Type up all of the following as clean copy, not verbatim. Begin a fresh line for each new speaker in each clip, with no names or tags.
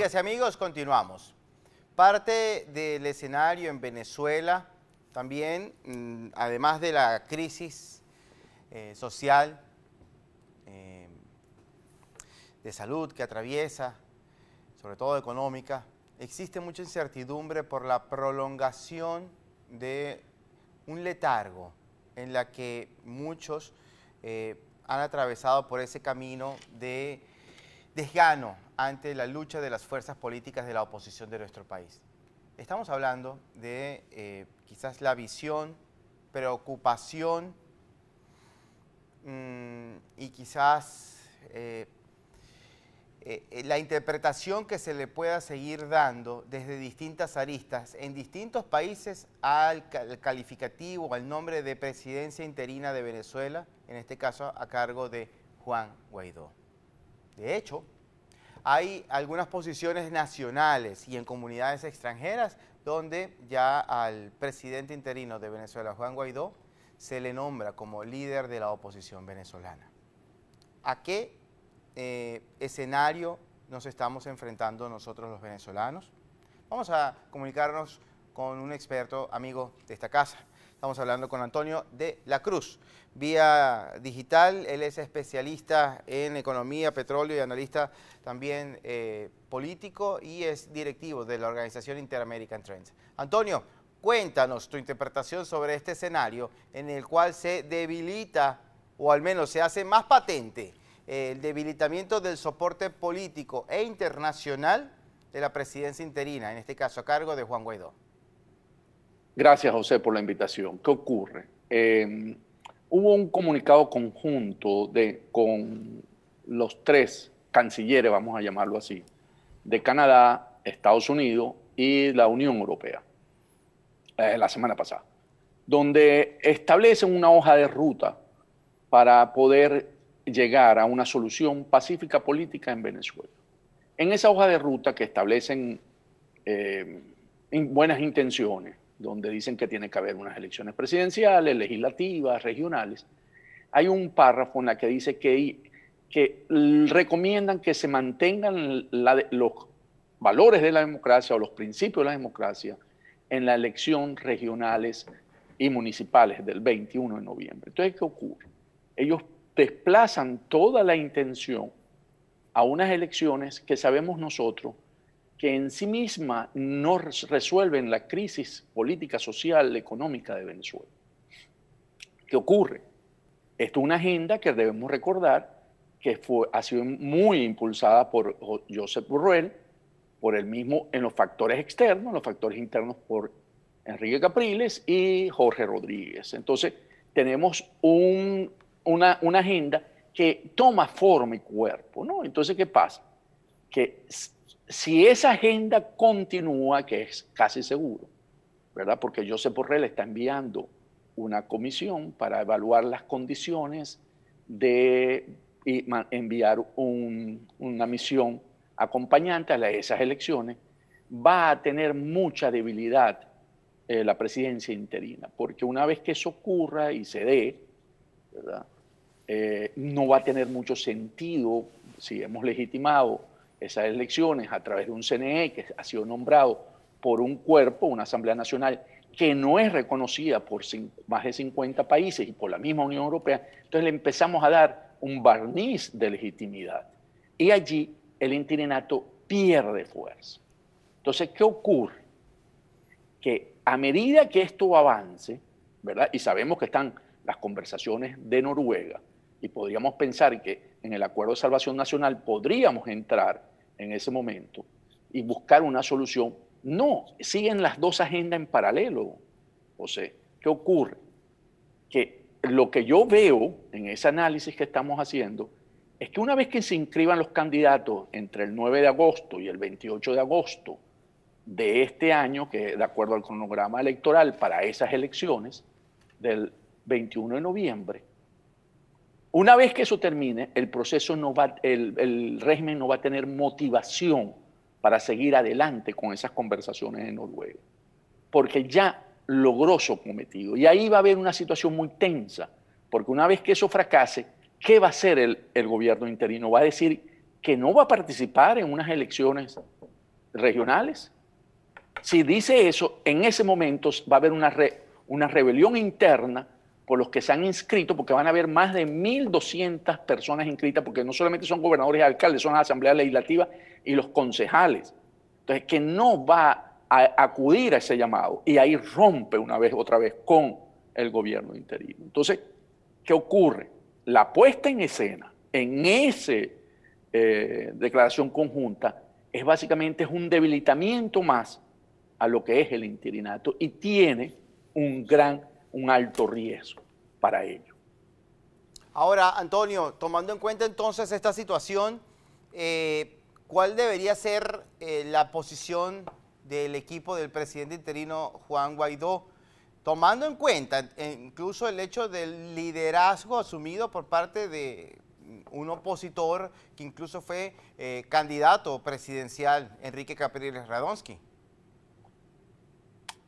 Amigas y amigos, continuamos. Parte del escenario en Venezuela también, además de la crisis social, de salud que atraviesa, sobre todo económica, existe mucha incertidumbre por la prolongación de un letargo en la que muchos han atravesado por ese camino de desgano ante la lucha de las fuerzas políticas de la oposición de nuestro país. Estamos hablando de quizás la visión, preocupación y quizás la interpretación que se le pueda seguir dando desde distintas aristas en distintos países al calificativo, al nombre de presidencia interina de Venezuela, en este caso a cargo de Juan Guaidó. De hecho, hay algunas posiciones nacionales y en comunidades extranjeras donde ya al presidente interino de Venezuela, Juan Guaidó, se le nombra como líder de la oposición venezolana. ¿A qué escenario nos estamos enfrentando nosotros los venezolanos? Vamos a comunicarnos con un experto amigo de esta casa. Estamos hablando con Antonio de la Cruz, vía digital. Él es especialista en economía, petróleo y analista también político y es directivo de la organización Inter-American Trends. Antonio, cuéntanos tu interpretación sobre este escenario en el cual se debilita, o al menos se hace más patente, el debilitamiento del soporte político e internacional de la presidencia interina, en este caso a cargo de Juan Guaidó.
Gracias, José, por la invitación. ¿Qué ocurre? Hubo un comunicado conjunto con los tres cancilleres, vamos a llamarlo así, de Canadá, Estados Unidos y la Unión Europea, la semana pasada, donde establecen una hoja de ruta para poder llegar a una solución pacífica política en Venezuela. En esa hoja de ruta que establecen buenas intenciones, donde dicen que tiene que haber unas elecciones presidenciales, legislativas, regionales, hay un párrafo en la que dice que recomiendan que se mantengan los valores de la democracia o los principios de la democracia en la elección regionales y municipales del 21 de noviembre. Entonces, ¿qué ocurre? Ellos desplazan toda la intención a unas elecciones que sabemos nosotros que en sí misma no resuelven la crisis política, social, económica de Venezuela. ¿Qué ocurre? Esto es una agenda que debemos recordar que ha sido muy impulsada por Josep Borrell, por el mismo en los factores externos, los factores internos por Enrique Capriles y Jorge Rodríguez. Entonces, tenemos una agenda que toma forma y cuerpo, ¿no? Entonces, ¿qué pasa? Que si esa agenda continúa, que es casi seguro, ¿verdad? Porque Josep Borrell está enviando una comisión para evaluar las condiciones de enviar una misión acompañante a esas elecciones, va a tener mucha debilidad la presidencia interina, porque una vez que eso ocurra y se dé, ¿verdad? No va a tener mucho sentido si hemos legitimado esas elecciones a través de un CNE que ha sido nombrado por un cuerpo, una Asamblea Nacional, que no es reconocida por más de 50 países y por la misma Unión Europea. Entonces le empezamos a dar un barniz de legitimidad. Y allí el interinato pierde fuerza. Entonces, ¿qué ocurre? Que a medida que esto avance, ¿verdad? Y sabemos que están las conversaciones de Noruega, y podríamos pensar que en el Acuerdo de Salvación Nacional podríamos entrar en ese momento y buscar una solución. No, siguen las dos agendas en paralelo. José, ¿qué ocurre? Que lo que yo veo en ese análisis que estamos haciendo es que una vez que se inscriban los candidatos entre el 9 de agosto y el 28 de agosto de este año, que de acuerdo al cronograma electoral para esas elecciones del 21 de noviembre, una vez que eso termine, el proceso el régimen no va a tener motivación para seguir adelante con esas conversaciones en Noruega, porque ya logró su cometido. Y ahí va a haber una situación muy tensa, porque una vez que eso fracase, ¿qué va a hacer el gobierno interino? Va a decir que no va a participar en unas elecciones regionales. Si dice eso, en ese momento va a haber una rebelión interna por los que se han inscrito, porque van a haber más de 1.200 personas inscritas, porque no solamente son gobernadores y alcaldes, son las asambleas legislativas y los concejales. Entonces, que no va a acudir a ese llamado y ahí rompe otra vez con el gobierno interino. Entonces, ¿qué ocurre? La puesta en escena en esa declaración conjunta es básicamente un debilitamiento más a lo que es el interinato y tiene un alto riesgo para ello.
Ahora, Antonio, tomando en cuenta entonces esta situación, ¿cuál debería ser la posición del equipo del presidente interino Juan Guaidó, tomando en cuenta incluso el hecho del liderazgo asumido por parte de un opositor que incluso fue candidato presidencial, Enrique Capriles Radonsky?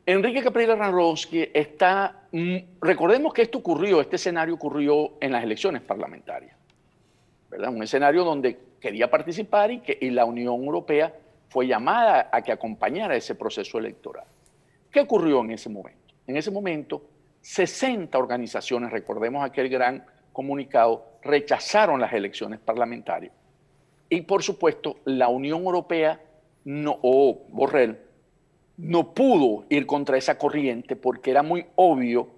Enrique Capriles Radonsky está, recordemos que este escenario ocurrió en las elecciones parlamentarias, ¿verdad? Un escenario donde quería participar y la Unión Europea fue llamada a que acompañara ese proceso electoral. ¿Qué ocurrió en ese momento? En ese momento, 60 organizaciones, recordemos aquel gran comunicado, rechazaron las elecciones parlamentarias. Y por supuesto, la Unión Europea o Borrell no pudo ir contra esa corriente porque era muy obvio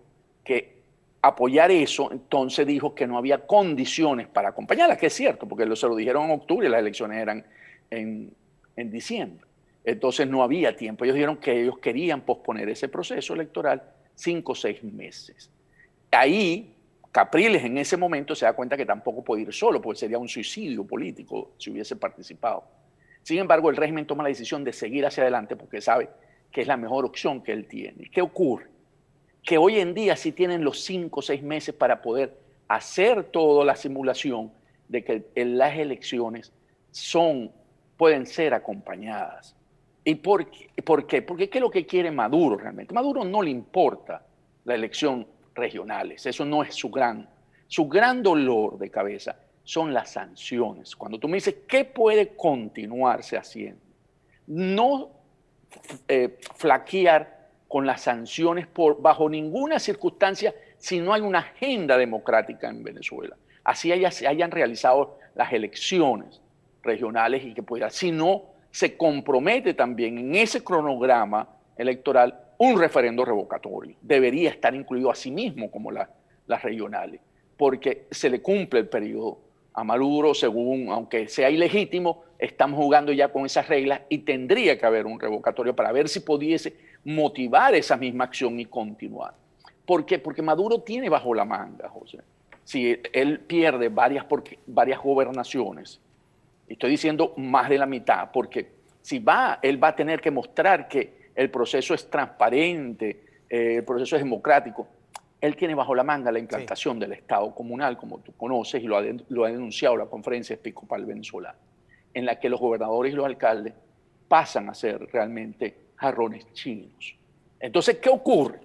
que apoyar eso, entonces dijo que no había condiciones para acompañarla, que es cierto, porque se lo dijeron en octubre y las elecciones eran en diciembre. Entonces no había tiempo. Ellos dijeron que ellos querían posponer ese proceso electoral 5 o 6 meses. Ahí Capriles en ese momento se da cuenta que tampoco puede ir solo, porque sería un suicidio político si hubiese participado. Sin embargo, el régimen toma la decisión de seguir hacia adelante porque sabe que es la mejor opción que él tiene. ¿Qué ocurre? Que hoy en día sí tienen los 5 o 6 meses para poder hacer toda la simulación de que las elecciones pueden ser acompañadas. ¿Y por qué? Porque ¿qué es lo que quiere Maduro realmente? Maduro no le importa la elección regionales, eso no es su gran dolor de cabeza, son las sanciones. Cuando tú me dices, ¿qué puede continuarse haciendo? No flaquear con las sanciones bajo ninguna circunstancia si no hay una agenda democrática en Venezuela. Así se hayan realizado las elecciones regionales y que pudiera, si no se compromete también en ese cronograma electoral un referendo revocatorio. Debería estar incluido a sí mismo como las regionales, porque se le cumple el periodo a Maduro, aunque sea ilegítimo, estamos jugando ya con esas reglas y tendría que haber un revocatorio para ver si pudiese motivar esa misma acción y continuar. ¿Por qué? Porque Maduro tiene bajo la manga, José. Si él pierde varias gobernaciones, estoy diciendo más de la mitad, porque él va a tener que mostrar que el proceso es transparente, el proceso es democrático. Él tiene bajo la manga la implantación del Estado comunal, como tú conoces, y lo ha denunciado la Conferencia Episcopal Venezolana, en la que los gobernadores y los alcaldes pasan a ser realmente jarrones chinos. Entonces, ¿qué ocurre?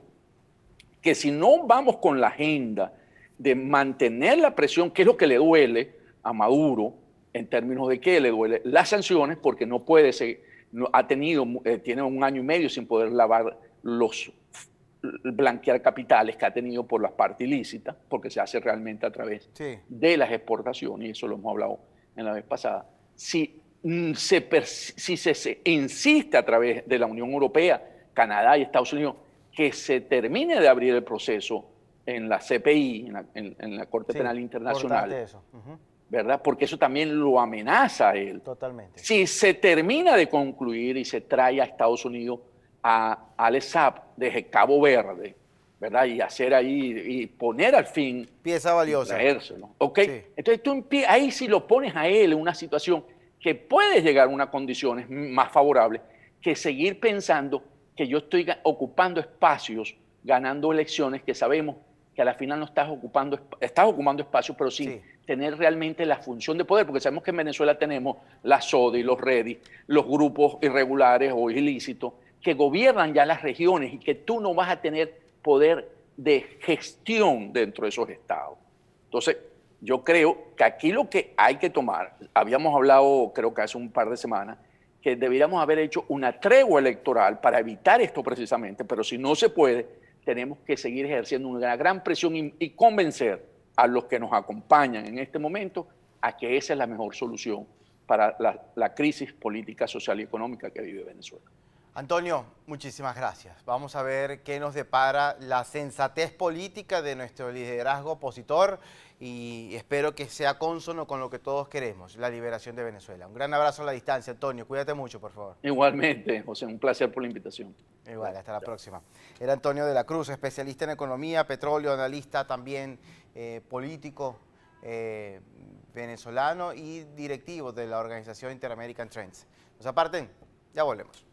Que si no vamos con la agenda de mantener la presión, que es lo que le duele a Maduro, en términos de que le duele las sanciones, porque no puede ser, tiene 1 año y medio sin poder blanquear capitales que ha tenido por las partes ilícitas, porque se hace realmente a través de las exportaciones, y eso lo hemos hablado en la vez pasada. Si se insiste a través de la Unión Europea, Canadá y Estados Unidos, que se termine de abrir el proceso en la CPI, en la Corte Penal Internacional,
eso.
¿verdad? Porque eso también lo amenaza a él.
Totalmente.
Si se termina de concluir y se trae a Estados Unidos al ESAP desde Cabo Verde, ¿verdad? Y hacer ahí, y poner al fin...
Pieza valiosa.
Traérselo, ¿ok?
Sí.
Entonces ahí sí lo pones a él en una situación que puede llegar a unas condiciones más favorables que seguir pensando que yo estoy ocupando espacios, ganando elecciones que sabemos que a la final no estás ocupando espacios, pero sin tener realmente la función de poder, porque sabemos que en Venezuela tenemos la SODI, los REDI, los grupos irregulares o ilícitos que gobiernan ya las regiones y que tú no vas a tener poder de gestión dentro de esos estados. Entonces, yo creo que aquí lo que hay que tomar, habíamos hablado creo que hace un par de semanas, que deberíamos haber hecho una tregua electoral para evitar esto precisamente, pero si no se puede, tenemos que seguir ejerciendo una gran presión y convencer a los que nos acompañan en este momento a que esa es la mejor solución para la crisis política, social y económica que vive Venezuela.
Antonio, muchísimas gracias. Vamos a ver qué nos depara la sensatez política de nuestro liderazgo opositor y espero que sea cónsono con lo que todos queremos, la liberación de Venezuela. Un gran abrazo a la distancia, Antonio. Cuídate mucho, por favor.
Igualmente, José, un placer por la invitación.
Igual, hasta la próxima. Era Antonio de la Cruz, especialista en economía, petróleo, analista también político venezolano y directivo de la organización Inter-American Trends. Nos aparten, ya volvemos.